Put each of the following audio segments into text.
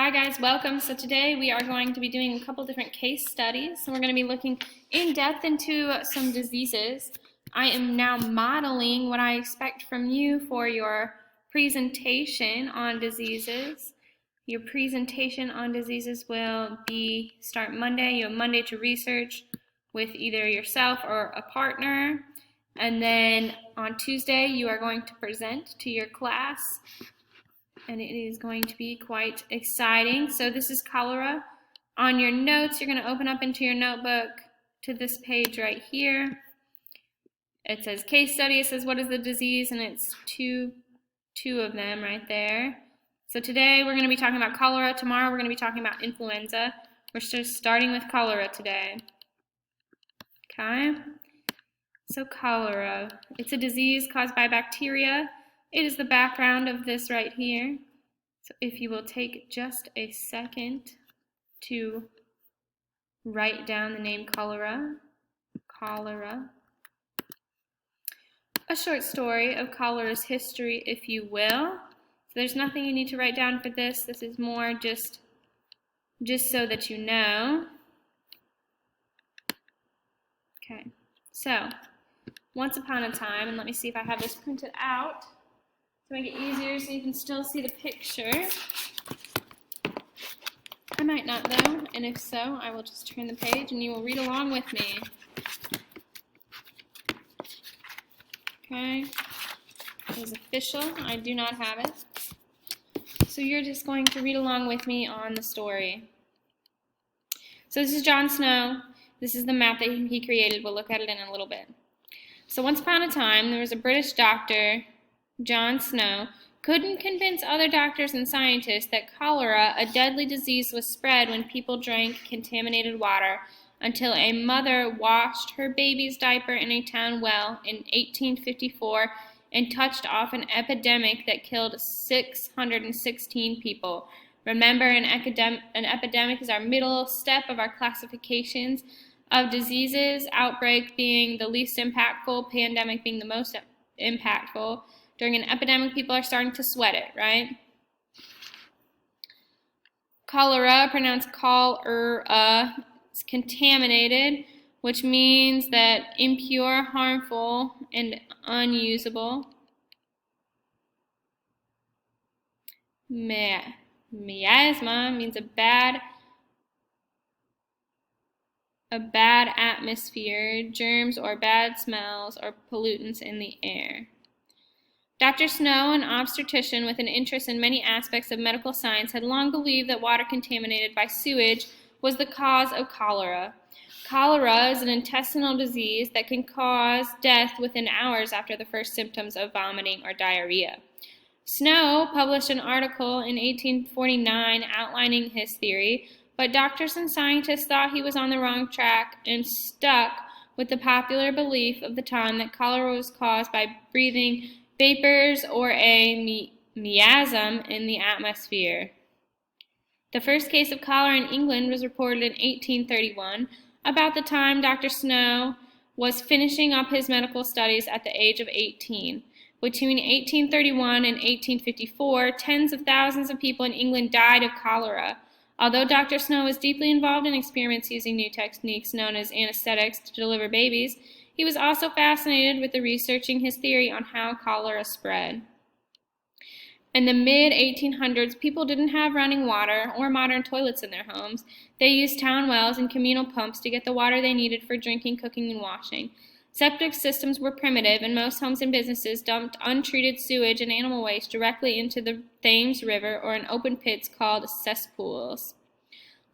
Hi guys, welcome. So today we are going to be doing a couple different case studies. So we're going to be looking in depth into some diseases. I am now modeling what I expect from you for your presentation on diseases. Your presentation on diseases will start Monday. You have Monday to research with either yourself or a partner. And then on Tuesday you are going to present to your class. And it is going to be quite exciting. So this is cholera. On your notes, you're going to open up into your notebook to this page right here. It says case study. It says what is the disease, and it's two of them right there. So today we're going to be talking about cholera. Tomorrow we're going to be talking about influenza. We're just starting with cholera today. Okay? So cholera. It's a disease caused by bacteria. It is the background of this right here. So if you will take just a second to write down the name cholera. A short story of cholera's history, if you will. So there's nothing you need to write down for this. This is more just so that you know. Okay, so once upon a time, and let me see if I have this printed out to make it easier so you can still see the picture. I might not though, and if so, I will just turn the page and you will read along with me. Okay, it is official. I do not have it. So you're just going to read along with me on the story. So this is John Snow. This is the map that he created. We'll look at it in a little bit. So once upon a time, there was a British doctor, John Snow, couldn't convince other doctors and scientists that cholera, a deadly disease, was spread when people drank contaminated water until a mother washed her baby's diaper in a town well in 1854 and touched off an epidemic that killed 616 people. Remember, an epidemic is our middle step of our classifications of diseases, outbreak being the least impactful, pandemic being the most impactful. During an epidemic, people are starting to sweat it, right? Cholera, pronounced cholera, is contaminated, which means that impure, harmful, and unusable. Miasma means a bad atmosphere, germs or bad smells or pollutants in the air. Dr. Snow, an obstetrician with an interest in many aspects of medical science, had long believed that water contaminated by sewage was the cause of cholera. Cholera is an intestinal disease that can cause death within hours after the first symptoms of vomiting or diarrhea. Snow published an article in 1849 outlining his theory, but doctors and scientists thought he was on the wrong track and stuck with the popular belief of the time that cholera was caused by breathing vapors or a miasm in the atmosphere. The first case of cholera in England was reported in 1831, about the time Dr. Snow was finishing up his medical studies at the age of 18. Between 1831 and 1854, tens of thousands of people in England died of cholera. Although Dr. Snow was deeply involved in experiments using new techniques known as anesthetics to deliver babies, he was also fascinated with researching his theory on how cholera spread. In the mid-1800s, people didn't have running water or modern toilets in their homes. They used town wells and communal pumps to get the water they needed for drinking, cooking, and washing. Septic systems were primitive, and most homes and businesses dumped untreated sewage and animal waste directly into the Thames River or in open pits called cesspools.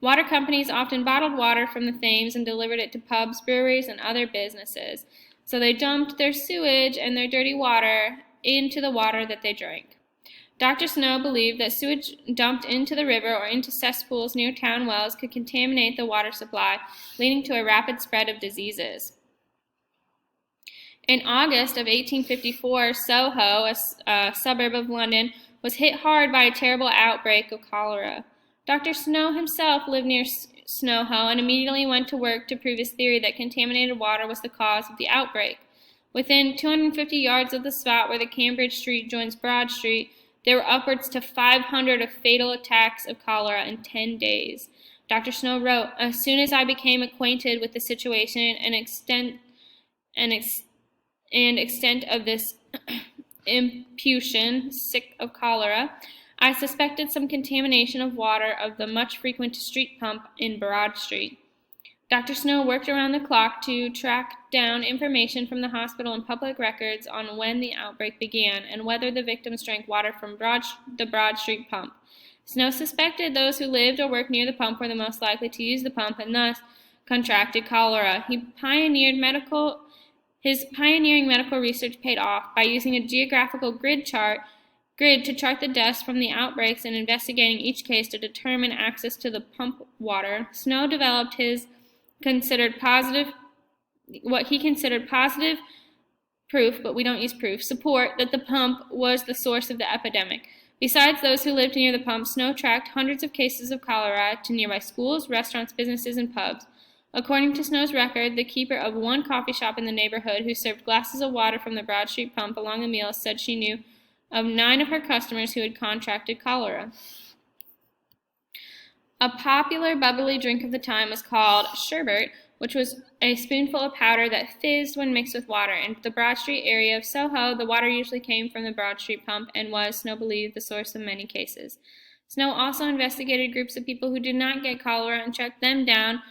Water companies often bottled water from the Thames and delivered it to pubs, breweries, and other businesses. So they dumped their sewage and their dirty water into the water that they drank. Dr. Snow believed that sewage dumped into the river or into cesspools near town wells could contaminate the water supply, leading to a rapid spread of diseases. In August of 1854, Soho, a suburb of London, was hit hard by a terrible outbreak of cholera. Dr. Snow himself lived near Soho and immediately went to work to prove his theory that contaminated water was the cause of the outbreak. Within 250 yards of the spot where the Cambridge Street joins Broad Street, There were upwards to 500 of fatal attacks of cholera in 10 days. Dr. Snow wrote, "As soon as I became acquainted with the situation and extent of this imputation, sick of cholera, I suspected some contamination of water of the much frequented street pump in Broad Street. Dr. Snow worked around the clock to track down information from the hospital and public records on when the outbreak began and whether the victims drank water from the Broad Street pump. Snow suspected those who lived or worked near the pump were the most likely to use the pump and thus contracted cholera. His pioneering medical research paid off by using a geographical grid to chart the deaths from the outbreaks and investigating each case to determine access to the pump water. Snow developed what he considered positive proof, but we don't use proof, support that the pump was the source of the epidemic. Besides those who lived near the pump, Snow tracked hundreds of cases of cholera to nearby schools, restaurants, businesses, and pubs. According to Snow's record, the keeper of one coffee shop in the neighborhood who served glasses of water from the Broad Street pump along the meals said she knew of 9 of her customers who had contracted cholera. A popular bubbly drink of the time was called sherbet, which was a spoonful of powder that fizzed when mixed with water. In the Broad Street area of Soho, the water usually came from the Broad Street pump and was, Snow believed, the source of many cases. Snow also investigated groups of people who did not get cholera and tracked down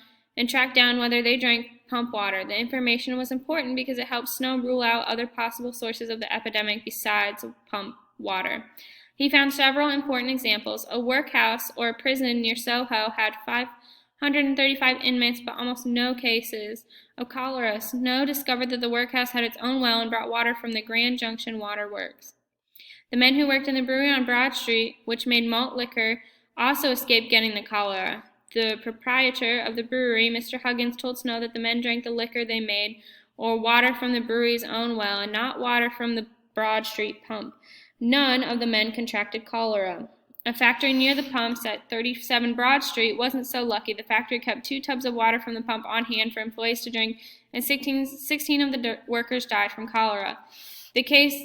whether they drank pump water. The information was important because it helped Snow rule out other possible sources of the epidemic besides pump water. He found several important examples. A workhouse or a prison near Soho had 535 inmates, but almost no cases of cholera. Snow discovered that the workhouse had its own well and brought water from the Grand Junction Water Works. The men who worked in the brewery on Broad Street, which made malt liquor, also escaped getting the cholera. The proprietor of the brewery, Mr. Huggins, told Snow that the men drank the liquor they made or water from the brewery's own well and not water from the Broad Street pump. None of the men contracted cholera. A factory near the pumps at 37 Broad Street wasn't so lucky. The factory kept 2 tubs of water from the pump on hand for employees to drink, and 16 of the workers died from cholera. The case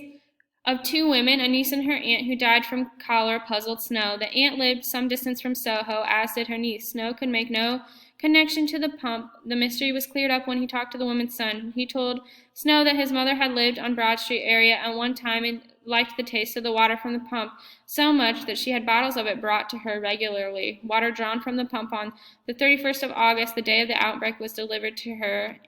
of 2 women, a niece and her aunt, who died from cholera puzzled Snow. The aunt lived some distance from Soho, as did her niece. Snow could make no connection to the pump. The mystery was cleared up when he talked to the woman's son. He told Snow that his mother had lived on Broad Street area at one time and liked the taste of the water from the pump so much that she had bottles of it brought to her regularly. Water drawn from the pump on the 31st of August, the day of the outbreak, was delivered to her,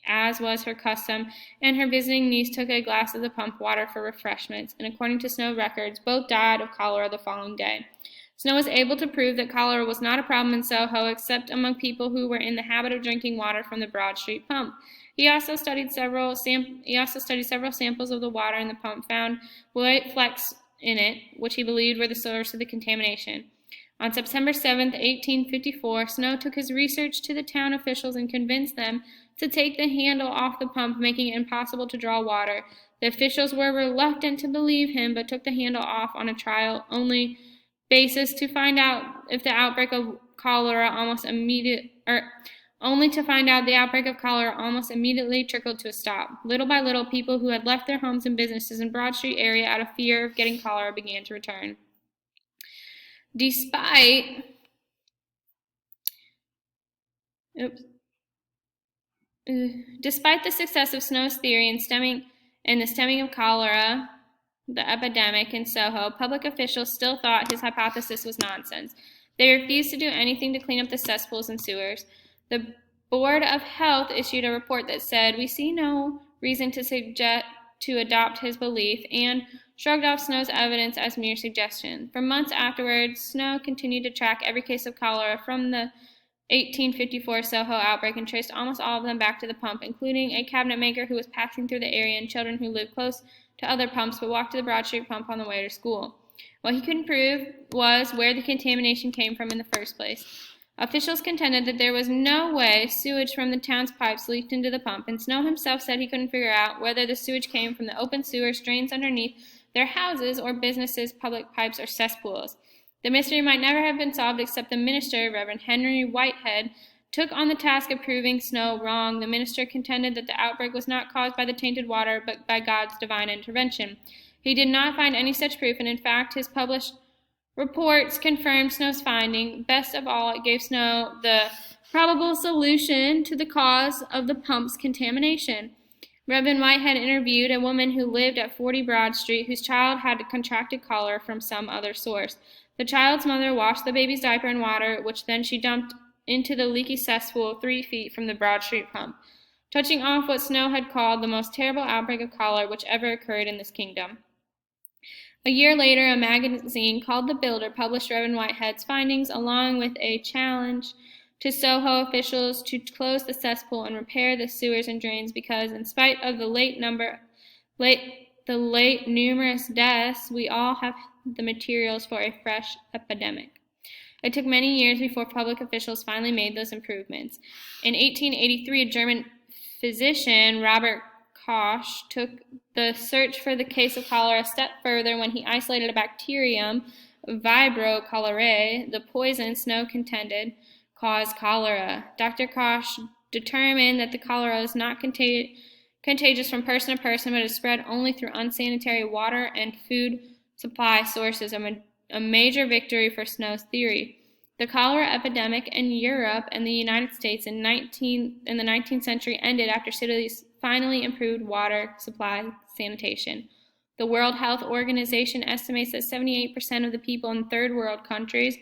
as was her custom, and her visiting niece took a glass of the pump water for refreshments, and according to Snow records, both died of cholera the following day. Snow was able to prove that cholera was not a problem in Soho except among people who were in the habit of drinking water from the Broad Street pump. He also studied several samples of the water in the pump, found white flecks in it, which he believed were the source of the contamination. On September 7, 1854, Snow took his research to the town officials and convinced them to take the handle off the pump, making it impossible to draw water. The officials were reluctant to believe him, but took the handle off on a trial-only basis to find out if the outbreak of cholera only to find out the outbreak of cholera almost immediately trickled to a stop. Little by little, people who had left their homes and businesses in Broad Street area out of fear of getting cholera began to return. Despite the success of Snow's theory in the stemming of cholera, the epidemic in Soho, public officials still thought his hypothesis was nonsense. They refused to do anything to clean up the cesspools and sewers. The Board of Health issued a report that said, "We see no reason to adopt his belief," and shrugged off Snow's evidence as mere suggestion. For months afterwards, Snow continued to track every case of cholera from the 1854 Soho outbreak and traced almost all of them back to the pump, including a cabinet maker who was passing through the area and children who lived close to other pumps but walked to the Broad Street pump on the way to school. What he couldn't prove was where the contamination came from in the first place. Officials contended that there was no way sewage from the town's pipes leaked into the pump, and Snow himself said he couldn't figure out whether the sewage came from the open sewer drains underneath their houses or businesses' public pipes or cesspools. The mystery might never have been solved except the minister, Reverend Henry Whitehead, took on the task of proving Snow wrong. The minister contended that the outbreak was not caused by the tainted water, but by God's divine intervention. He did not find any such proof, and in fact, his published reports confirmed Snow's finding. Best of all, it gave Snow the probable solution to the cause of the pump's contamination. Reverend Whitehead interviewed a woman who lived at 40 Broad Street whose child had contracted cholera from some other source. The child's mother washed the baby's diaper in water, which then she dumped into the leaky cesspool 3 feet from the Broad Street pump, touching off what Snow had called the most terrible outbreak of cholera which ever occurred in this kingdom. A year later, a magazine called The Builder published Reverend Whitehead's findings, along with a challenge to Soho officials to close the cesspool and repair the sewers and drains because, in spite of the late numerous deaths, we all have the materials for a fresh epidemic. It took many years before public officials finally made those improvements. In 1883, a German physician, Robert Koch, took the search for the case of cholera a step further when he isolated a bacterium, Vibrio cholerae, the poison Snow contended caused cholera. Dr. Koch determined that the cholera is not contagious from person to person, but is spread only through unsanitary water and food supply sources, a major victory for Snow's theory. The cholera epidemic in Europe and the United States in the 19th century ended after cities finally improved water supply sanitation. The World Health Organization estimates that 78% of the people in third world countries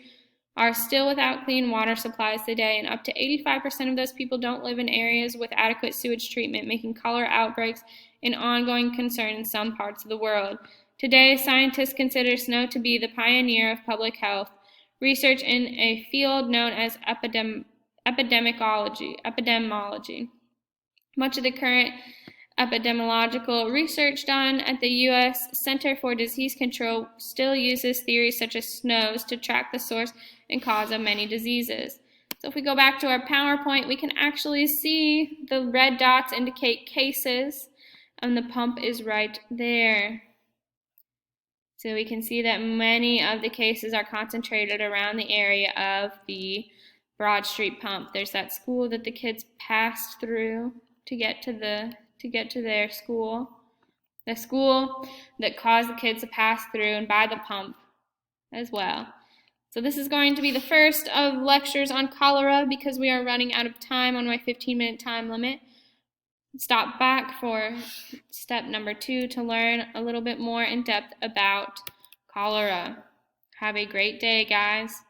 are still without clean water supplies today, and up to 85% of those people don't live in areas with adequate sewage treatment, making cholera outbreaks an ongoing concern in some parts of the world. Today, scientists consider Snow to be the pioneer of public health research in a field known as epidemiology. Much of the current epidemiological research done at the U.S. Center for Disease Control still uses theories such as Snow's to track the source and cause of many diseases. So if we go back to our PowerPoint, we can actually see the red dots indicate cases, and the pump is right there. So we can see that many of the cases are concentrated around the area of the Broad Street pump. There's that school that the kids passed through to get to their school. The school that caused the kids to pass through and by the pump as well. So this is going to be the first of lectures on cholera because we are running out of time on my 15-minute time limit. Stop back for step number 2 to learn a little bit more in depth about cholera. Have a great day, guys.